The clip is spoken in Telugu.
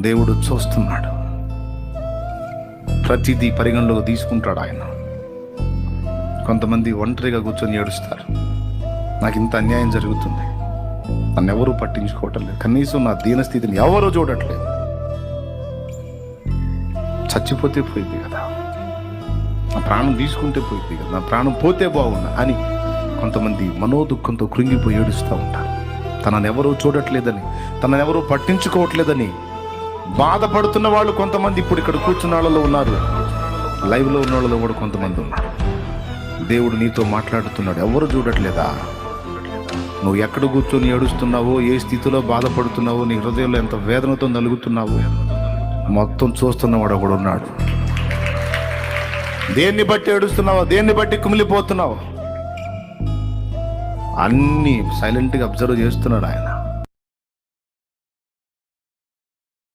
దేవుడు చూస్తున్నాడు, ప్రతిదీ పరిగణలోకి తీసుకుంటాడు ఆయన. కొంతమంది ఒంటరిగా కూర్చొని ఏడుస్తారు, నాకు ఇంత అన్యాయం జరుగుతుంది, నన్ను ఎవరూ పట్టించుకోవటం లేదు, కనీసం నా దీనస్థితిని ఎవరూ చూడట్లేదు, చచ్చిపోతే పోయింది కదా, నా ప్రాణం తీసుకుంటే పోయింది కదా, నా ప్రాణం పోతే బాగుండా అని కొంతమంది మనోదుఃఖంతో కృంగిపోయి ఏడుస్తూ ఉంటారు. తనను ఎవరూ చూడట్లేదని, తనను ఎవరూ పట్టించుకోవట్లేదని బాధపడుతున్న వాళ్ళు కొంతమంది ఇప్పుడు ఇక్కడ కూర్చున్న వాళ్ళలో ఉన్నారు, లైవ్లో ఉన్న వాళ్ళలో కూడా కొంతమంది ఉన్నారు. దేవుడు నీతో మాట్లాడుతున్నాడు, ఎవరు చూడట్లేదా? నువ్వు ఎక్కడ కూర్చొని ఏడుస్తున్నావో, ఏ స్థితిలో బాధపడుతున్నావో, నీ హృదయంలో ఎంత వేదనతో నలుగుతున్నావో మొత్తం చూస్తున్నవాడు ఒకడు ఉన్నాడు. దేన్ని బట్టి ఏడుస్తున్నావో, దేన్ని బట్టి కుమిలిపోతున్నావో అన్నీ సైలెంట్గా అబ్జర్వ్ చేస్తున్నాడు ఆయన.